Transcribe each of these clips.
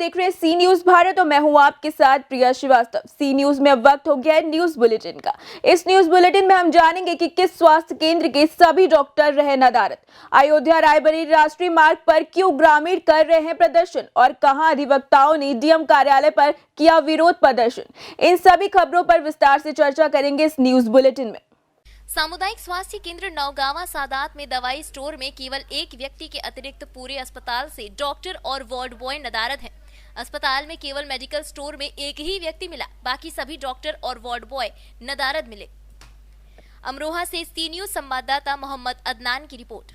देख रहे हैं सी न्यूज भारत और मैं हूं आपके साथ प्रिया श्रीवास्तव। सी न्यूज में अब वक्त हो गया है न्यूज बुलेटिन का। इस न्यूज बुलेटिन में हम जानेंगे कि किस स्वास्थ्य केंद्र के सभी डॉक्टर रहे नदारद, अयोध्या रायबरेली राष्ट्रीय मार्ग पर क्यों ग्रामीण कर रहे हैं प्रदर्शन और कहां अधिवक्ताओं ने डीएम कार्यालय पर किया विरोध प्रदर्शन। इन सभी खबरों पर विस्तार से चर्चा करेंगे इस न्यूज बुलेटिन में। सामुदायिक स्वास्थ्य केंद्र नौगावा सादात में दवाई स्टोर में केवल एक व्यक्ति के अतिरिक्त पूरे अस्पताल से डॉक्टर और वार्ड बॉय नदारद हैं। अस्पताल में केवल मेडिकल स्टोर में एक ही व्यक्ति मिला, बाकी सभी डॉक्टर और वार्ड बॉय नदारद मिले। अमरोहा से सी न्यूज संवाददाता मोहम्मद अदनान की रिपोर्ट।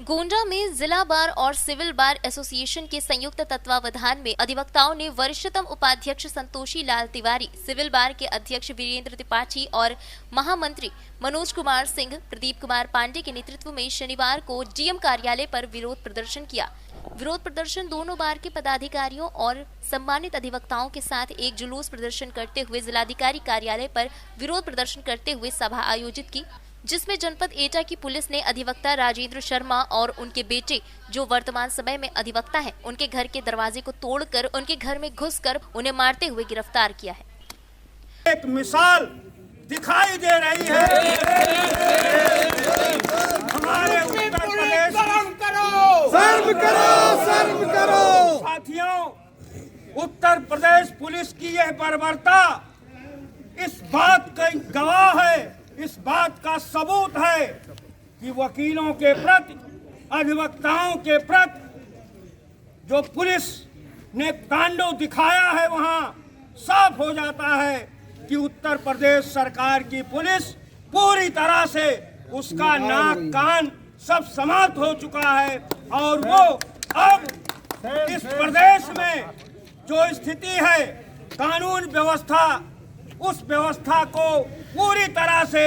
गोंडा में जिला बार और सिविल बार एसोसिएशन के संयुक्त तत्वावधान में अधिवक्ताओं ने वरिष्ठतम उपाध्यक्ष संतोषी लाल तिवारी, सिविल बार के अध्यक्ष वीरेंद्र त्रिपाठी और महामंत्री मनोज कुमार सिंह, प्रदीप कुमार पांडे के नेतृत्व में शनिवार को डीएम कार्यालय पर विरोध प्रदर्शन किया। विरोध प्रदर्शन दोनों बार के पदाधिकारियों और सम्मानित अधिवक्ताओं के साथ एक जुलूस प्रदर्शन करते हुए जिलाधिकारी कार्यालय पर विरोध प्रदर्शन करते हुए सभा आयोजित की, जिसमें जनपद एटा की पुलिस ने अधिवक्ता राजेंद्र शर्मा और उनके बेटे, जो वर्तमान समय में अधिवक्ता हैं, उनके घर के दरवाजे को तोड़कर उनके घर में घुसकर उन्हें मारते हुए गिरफ्तार किया है। एक मिसाल दिखाई दे रही है। हमारे उत्तर प्रदेश, सर्व करो साथियों, उत्तर प्रदेश पुलिस की यह बर्बरता इस बात का गवाह है, इस बात का सबूत है कि वकीलों के प्रति, अधिवक्ताओं के प्रति जो पुलिस ने तांडव दिखाया है, वहां साफ हो जाता है कि उत्तर प्रदेश सरकार की पुलिस पूरी तरह से उसका नाक कान सब समाप्त हो चुका है और वो अब इस प्रदेश में जो स्थिति है, कानून व्यवस्था, उस व्यवस्था को पूरी तरह से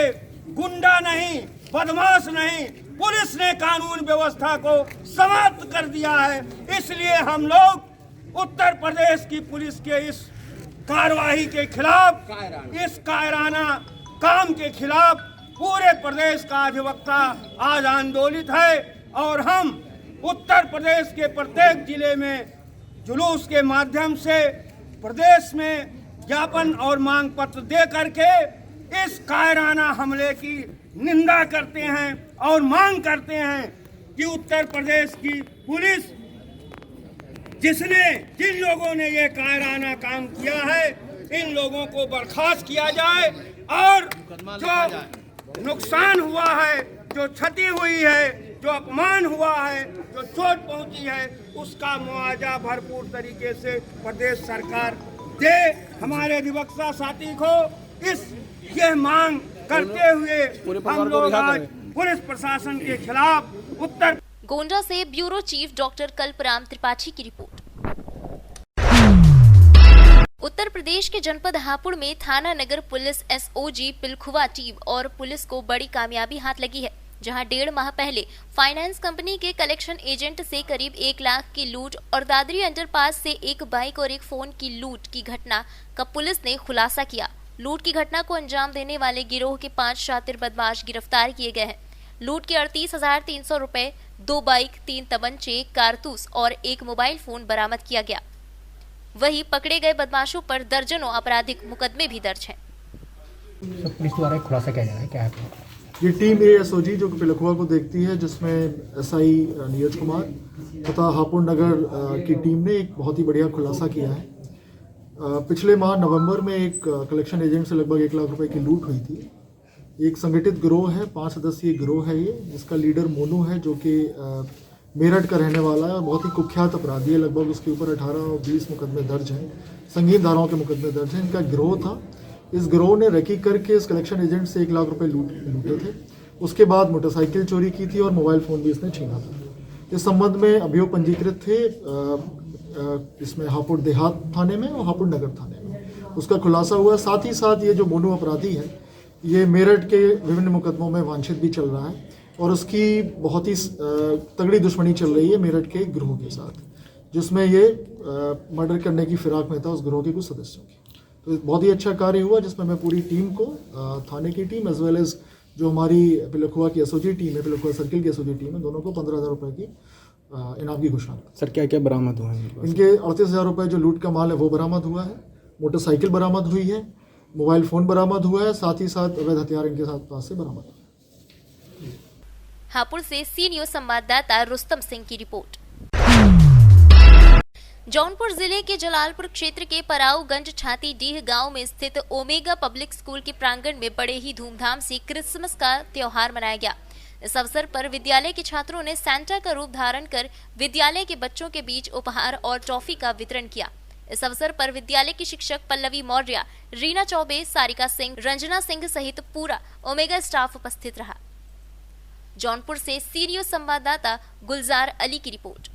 गुंडा नहीं, बदमाश नहीं, पुलिस ने कानून व्यवस्था को समाप्त कर दिया है। इसलिए हम लोग उत्तर प्रदेश की पुलिस के इस कार्रवाई के खिलाफ, इस कायराना काम के खिलाफ पूरे प्रदेश का अधिवक्ता आज आंदोलित है और हम उत्तर प्रदेश के प्रत्येक जिले में जुलूस के माध्यम से प्रदेश में ज्ञापन और मांग पत्र दे करके इस कायराना हमले की निंदा करते हैं और मांग करते हैं कि उत्तर प्रदेश की पुलिस, जिन लोगों ने ये कायराना काम किया है, इन लोगों को बर्खास्त किया जाए और जो नुकसान हुआ है, जो क्षति हुई है, जो अपमान हुआ है, जो चोट पहुंची है, उसका मुआवजा भरपूर तरीके से प्रदेश सरकार दे। हमारे अधिवक्ता साथी को यह मांग करते हुए हम लोग आज पुलिस प्रशासन के खिलाफ उत्तर। गोंडा से ब्यूरो चीफ डॉक्टर कल्पराम त्रिपाठी की रिपोर्ट। उत्तर प्रदेश के जनपद हापुड़ में थाना नगर पुलिस एसओजी पिलखुवा टीम और पुलिस को बड़ी कामयाबी हाथ लगी है, जहां 1.5 माह पहले फाइनेंस कंपनी के कलेक्शन एजेंट से करीब 1 लाख की लूट और दादरी अंडरपास से एक बाइक और एक फोन की लूट की घटना का पुलिस ने खुलासा किया। लूट की घटना को अंजाम देने वाले गिरोह के 5 शातिर बदमाश गिरफ्तार किए गए हैं। लूट के 38,300 रुपए, 2 बाइक, 3 तमंचे, कारतूस और एक मोबाइल फोन बरामद किया गया। वहीं पकड़े गए बदमाशों पर दर्जनों आपराधिक मुकदमे भी दर्ज हैं। पुलिस द्वारा खुलासा किया जा रहा है, क्या है? ये टीम एएसओजी जो पिलखुवा को देखती है, जिसमें एसआई नीरज कुमार तथा हापुड़ नगर की टीम ने एक बहुत ही बढ़िया खुलासा किया है। पिछले माह नवंबर में एक कलेक्शन एजेंट से लगभग 1 लाख रुपए की लूट हुई थी। एक संगठित गिरोह है, 5 सदस्यीय गिरोह है ये, जिसका लीडर मोनू है, जो कि मेरठ का रहने वाला है और बहुत ही कुख्यात अपराधी है। लगभग उसके ऊपर 18 और 20 मुकदमे दर्ज हैं, संगीन धाराओं के मुकदमे दर्ज हैं। इनका गिरोह था। इस गिरोह ने रेकी करके इस कलेक्शन एजेंट से 1 लाख रुपए लूटे थे। उसके बाद मोटरसाइकिल चोरी की थी और मोबाइल फ़ोन भी इसने छीना था। इस संबंध में अभियोग पंजीकृत थे इसमें हापुड़ देहात थाने में और हापुड़ नगर थाने में। उसका खुलासा हुआ। साथ ही साथ ये जो मोनू अपराधी है, ये मेरठ के विभिन्न मुकदमों में वांछित भी चल रहा है और उसकी बहुत ही तगड़ी दुश्मनी चल रही है मेरठ के गिरोह के साथ, जिसमें ये मर्डर करने की फिराक में था उस गिरोह के कुछ सदस्यों की। तो बहुत ही अच्छा कार्य हुआ, जिसमें मैं पूरी टीम को, थाने की टीम एज वेल एज जो हमारी पिलखुवा की एसओजी टीम है, पिलखुवा सर्किल की एसओजी टीम है, दोनों को 15,000 रुपये की इनाम की घोषणा की। सर क्या क्या बरामद हुआ है? इनके 38,000 रुपये जो लूट का माल है वो बरामद हुआ है, मोटरसाइकिल बरामद हुई है, मोबाइल फ़ोन बरामद हुआ है, साथ ही साथ अवैध हथियार इनके साथ पास से बरामद हुआ है। हापुड़ से सी न्यूज संवाददाता रुस्तम सिंह की रिपोर्ट। जौनपुर जिले के जलालपुर क्षेत्र के पराऊगंज छाती डीह गांव में स्थित ओमेगा पब्लिक स्कूल के प्रांगण में बड़े ही धूमधाम से क्रिसमस का त्योहार मनाया गया। इस अवसर पर विद्यालय के छात्रों ने सैंटा का रूप धारण कर विद्यालय के बच्चों के बीच उपहार और ट्रॉफी का वितरण किया। इस अवसर पर विद्यालय की शिक्षक पल्लवी मौर्य, रीना चौबे, सारिका सिंह, रंजना सिंह सहित पूरा ओमेगा स्टाफ उपस्थित रहा। जौनपुर से सी न्यूज संवाददाता गुलजार अली की रिपोर्ट।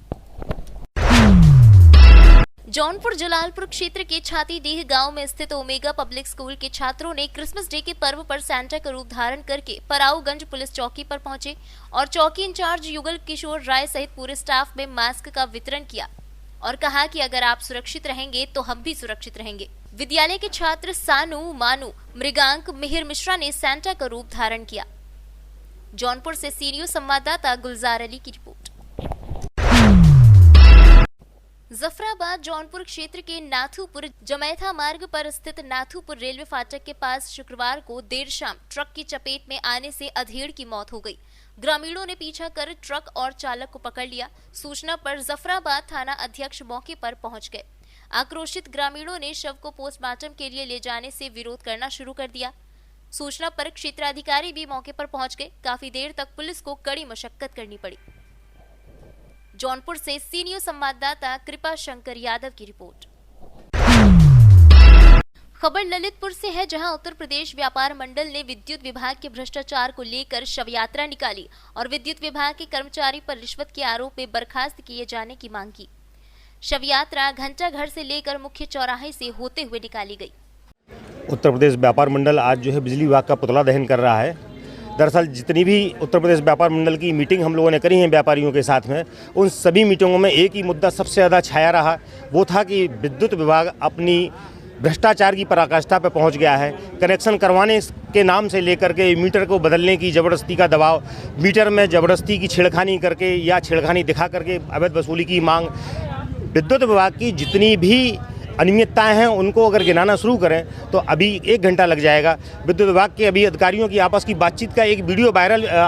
जौनपुर जलालपुर क्षेत्र के छाती डीह गांव में स्थित ओमेगा पब्लिक स्कूल के छात्रों ने क्रिसमस डे के पर्व पर सैंटा का रूप धारण करके पराऊगंज पुलिस चौकी पर पहुंचे और चौकी इंचार्ज युगल किशोर राय सहित पूरे स्टाफ में मास्क का वितरण किया और कहा कि अगर आप सुरक्षित रहेंगे तो हम भी सुरक्षित रहेंगे। विद्यालय के छात्र सानू, मानू, मृगांक, मिहिर मिश्रा ने सैंटा का रूप धारण किया। जौनपुर से सी न्यूज संवाददाता गुलजार अली की रिपोर्ट। जफराबाद जौनपुर क्षेत्र के नाथूपुर जमैथा मार्ग पर स्थित नाथूपुर रेलवे फाटक के पास शुक्रवार को देर शाम ट्रक की चपेट में आने से अधेड़ की मौत हो गई। ग्रामीणों ने पीछा कर ट्रक और चालक को पकड़ लिया। सूचना पर जफराबाद थाना अध्यक्ष मौके पर पहुंच गए। आक्रोशित ग्रामीणों ने शव को पोस्टमार्टम के लिए ले जाने से विरोध करना शुरू कर दिया। सूचना पर क्षेत्राधिकारी भी मौके पर पहुंच गए। काफी देर तक पुलिस को कड़ी मशक्कत करनी पड़ी। जौनपुर से सी न्यूज संवाददाता कृपा शंकर यादव की रिपोर्ट। खबर ललितपुर से है, जहां उत्तर प्रदेश व्यापार मंडल ने विद्युत विभाग के भ्रष्टाचार को लेकर शव यात्रा निकाली और विद्युत विभाग के कर्मचारी पर रिश्वत के आरोप में बर्खास्त किए जाने की मांग की। शव यात्रा घंटा घर से लेकर मुख्य चौराहे से होते हुए निकाली गई। उत्तर प्रदेश व्यापार मंडल आज जो है बिजली विभाग का पुतला दहन कर रहा है। दरअसल जितनी भी उत्तर प्रदेश व्यापार मंडल की मीटिंग हम लोगों ने करी है व्यापारियों के साथ में, उन सभी मीटिंगों में एक ही मुद्दा सबसे ज़्यादा छाया रहा, वो था कि विद्युत विभाग अपनी भ्रष्टाचार की पराकाष्ठा पर पहुंच गया है। कनेक्शन करवाने के नाम से लेकर के मीटर को बदलने की ज़बरदस्ती का दबाव, मीटर में ज़बरदस्ती की छेड़खानी करके या छेड़खानी दिखा करके अवैध वसूली की मांग, विद्युत विभाग की जितनी भी अनियमितताएं हैं उनको अगर गिनाना शुरू करें तो अभी 1 घंटा लग जाएगा। विद्युत विभाग के अभी अधिकारियों की आपस की बातचीत का एक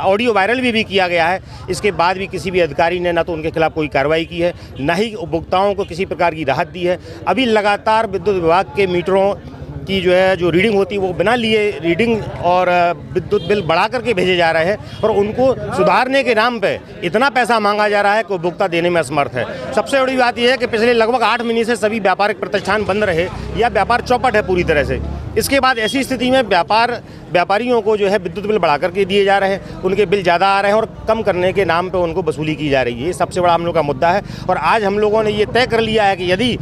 ऑडियो वायरल भी किया गया है। इसके बाद भी किसी भी अधिकारी ने ना तो उनके खिलाफ कोई कार्रवाई की है, ना ही उपभोक्ताओं को किसी प्रकार की राहत दी है। अभी लगातार विद्युत विभाग के मीटरों की जो रीडिंग होती है वो बिना लिए रीडिंग और विद्युत बिल बढ़ा करके भेजे जा रहे हैं और उनको सुधारने के नाम पे इतना पैसा मांगा जा रहा है कि उपभोक्ता देने में असमर्थ है। सबसे बड़ी बात यह है कि पिछले लगभग 8 महीने से सभी व्यापारिक प्रतिष्ठान बंद रहे या व्यापार चौपट है पूरी तरह से। इसके बाद ऐसी स्थिति में व्यापारियों को जो है विद्युत बिल बढ़ा करके दिए जा रहे हैं, उनके बिल ज़्यादा आ रहे हैं और कम करने के नाम पे उनको वसूली की जा रही है। ये सबसे बड़ा हम लोग का मुद्दा है और आज हम लोगों ने ये तय कर लिया है कि यदि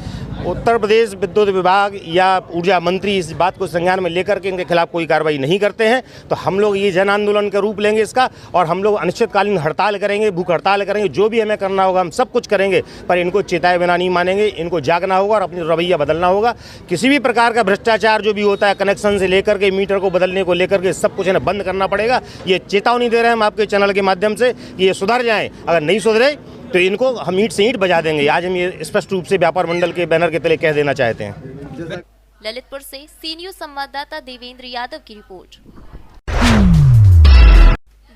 उत्तर प्रदेश विद्युत विभाग या ऊर्जा मंत्री इस बात को संज्ञान में लेकर के इनके खिलाफ कोई कार्रवाई नहीं करते हैं तो हम लोग ये जन आंदोलन का रूप लेंगे इसका, और हम लोग अनिश्चितकालीन हड़ताल करेंगे, भूख हड़ताल करेंगे, जो भी हमें करना होगा हम सब कुछ करेंगे, पर इनको चेताए बिना नहीं मानेंगे। इनको जागना होगा और अपनी रवैया बदलना होगा। किसी भी प्रकार का भ्रष्टाचार जो भी होता है, कनेक्शन से लेकर के मीटर को बदलने को लेकर के सब कुछ इन्हें बंद करना पड़ेगा। ये चेतावनी दे रहे हैं हम आपके चैनल के माध्यम से कि ये सुधर जाएं। अगर नहीं सुधरे तो इनको हम ईंट से ईंट बजा देंगे। आज हम ये स्पष्ट रूप से व्यापार मंडल के बैनर के तले कह देना चाहते हैं। ललितपुर से सी न्यूज संवाददाता देवेंद्र यादव की रिपोर्ट।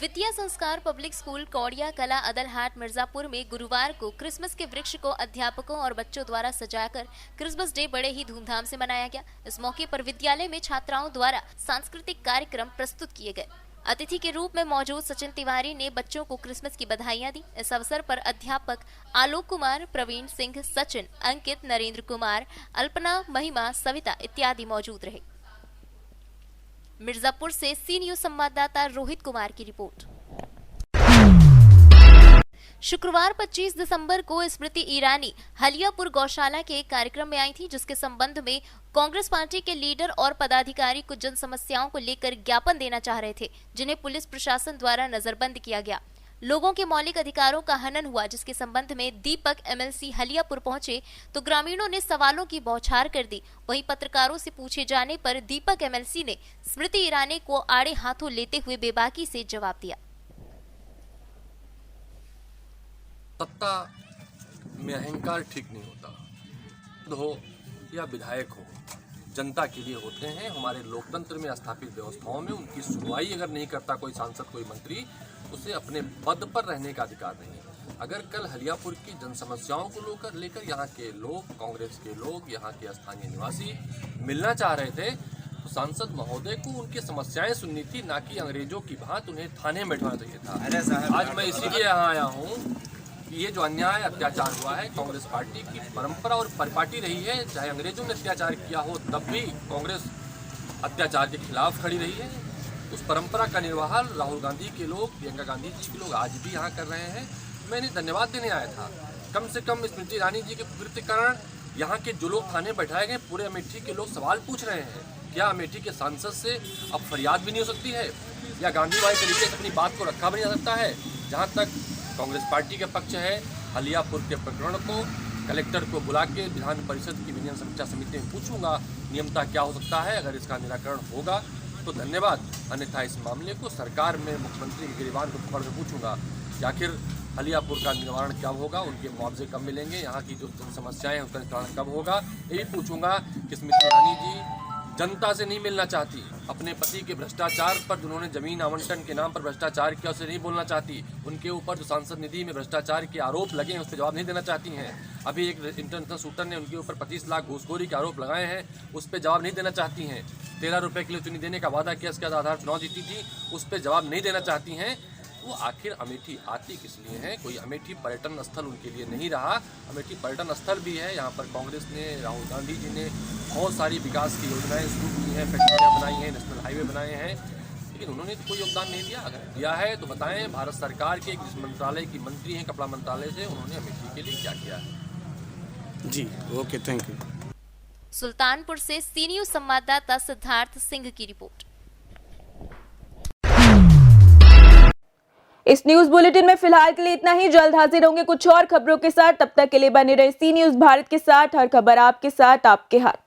विद्या संस्कार पब्लिक स्कूल कौड़िया कला अदलहाट मिर्जापुर में गुरुवार को क्रिसमस के वृक्ष को अध्यापकों और बच्चों द्वारा सजाकर क्रिसमस डे बड़े ही धूमधाम से मनाया गया। इस मौके पर विद्यालय में छात्राओं द्वारा सांस्कृतिक कार्यक्रम प्रस्तुत किए गए। अतिथि के रूप में मौजूद सचिन तिवारी ने बच्चों को क्रिसमस की बधाइयां दी। इस अवसर पर अध्यापक आलोक कुमार, प्रवीण सिंह, सचिन, अंकित, नरेंद्र कुमार, अल्पना, महिमा, सविता इत्यादि मौजूद रहे। मिर्जापुर से सी न्यूज संवाददाता रोहित कुमार की रिपोर्ट। शुक्रवार 25 दिसंबर को स्मृति ईरानी हलियापुर गौशाला के एक कार्यक्रम में आई थी, जिसके संबंध में कांग्रेस पार्टी के लीडर और पदाधिकारी कुछ जन समस्याओं को लेकर ज्ञापन देना चाह रहे थे, जिन्हें पुलिस प्रशासन द्वारा नजरबंद किया गया। लोगों के मौलिक अधिकारों का हनन हुआ, जिसके संबंध में दीपक एमएलसी हलियापुर पहुंचे तो ग्रामीणों ने सवालों की बौछार कर दी। वहीं पत्रकारों से पूछे जाने पर दीपक एमएलसी ने स्मृति ईरानी को आड़े हाथों लेते हुए बेबाकी से जवाब दिया। सत्ता में अहंकार ठीक नहीं होता। हो या विधायक हो, जनता के लिए होते हैं। हमारे लोकतंत्र में स्थापित व्यवस्थाओं में उनकी सुनवाई अगर नहीं करता कोई सांसद, कोई मंत्री, उसे अपने पद पर रहने का अधिकार नहीं है। अगर कल हलियापुर की जन समस्याओं को लेकर यहाँ के लोग, कांग्रेस के लोग, यहाँ के स्थानीय निवासी मिलना चाह रहे थे, तो सांसद महोदय को उनकी समस्याएं सुननी थी, ना कि अंग्रेजों की भांति उन्हें थाने में बैठवाना चाहिए था। आज मैं इसीलिए यहाँ आया हूँ कि ये जो अन्याय अत्याचार हुआ है, कांग्रेस पार्टी की परंपरा और परिपाटी रही है। चाहे अंग्रेजों ने अत्याचार किया हो तब भी कांग्रेस अत्याचार के खिलाफ खड़ी रही है। उस परंपरा का निर्वाह राहुल गांधी के लोग, प्रियंका गांधी जी के लोग आज भी यहाँ कर रहे हैं। मैं इन्हें धन्यवाद देने आया था। कम से कम स्मृति ईरानी जी के कृत्य के कारण यहाँ के जो लोग थाने बैठाए गए, पूरे अमेठी के लोग सवाल पूछ रहे हैं, क्या अमेठी के सांसद से अब फरियाद भी नहीं हो सकती है, या गांधीवादी तरीके से अपनी बात को रखा भी नहीं जा सकता है। जहाँ तक कांग्रेस पार्टी के पक्ष है, हलियापुर के प्रकरण को कलेक्टर को बुला के विधान परिषद की विनियम समीक्षा समिति में पूछूंगा नियमता क्या हो सकता है। अगर इसका निराकरण होगा तो धन्यवाद, अन्यथा इस मामले को सरकार में मुख्यमंत्री के गिरबान को पकड़ कर पूछूंगा कि आखिर हलियापुर का निवारण कब होगा, उनके मुआवजे कब मिलेंगे, यहाँ की जो समस्याएं हैं उसका निवारण कब होगा। यही पूछूंगा कि स्मृति ईरानी जी जनता से नहीं मिलना चाहती, अपने पति के भ्रष्टाचार पर, जिन्होंने जमीन आवंटन के नाम पर भ्रष्टाचार किया, उससे नहीं बोलना चाहती। उनके ऊपर जो सांसद निधि में भ्रष्टाचार के आरोप लगे हैं उस पर जवाब नहीं देना चाहती हैं। अभी एक इंटरनेशनल शूटर ने उनके ऊपर 25 लाख घूसखोरी के आरोप लगाए हैं, उस पर जवाब नहीं देना चाहती हैं। 13 रुपये किलो चीनी देने का वादा किया, इसके आधार चुनाव जीती थी, उस पर जवाब नहीं देना चाहती हैं। वो आखिर अमेठी आती किस लिए है? कोई अमेठी पर्यटन स्थल उनके लिए नहीं रहा। अमेठी पर्यटन स्थल भी है। यहाँ पर कांग्रेस ने, राहुल गांधी जी ने बहुत सारी विकास की योजनाएं शुरू की हैं, फैक्ट्रियाँ बनाई हैं, नेशनल हाईवे बनाए हैं, लेकिन उन्होंने तो कोई योगदान नहीं दिया। अगर दिया है तो बताएं। भारत सरकार के गृह मंत्रालय की मंत्री हैं, कपड़ा मंत्रालय से, उन्होंने अमेठी के लिए क्या किया है? जी ओके, थैंक यू। सुल्तानपुर से सी न्यूज संवाददाता सिद्धार्थ सिंह की रिपोर्ट। इस न्यूज बुलेटिन में फिलहाल के लिए इतना ही। जल्द हाजिर होंगे कुछ और खबरों के साथ। तब तक के लिए बने रहे सी न्यूज भारत के साथ। हर खबर आपके साथ, आपके हाथ।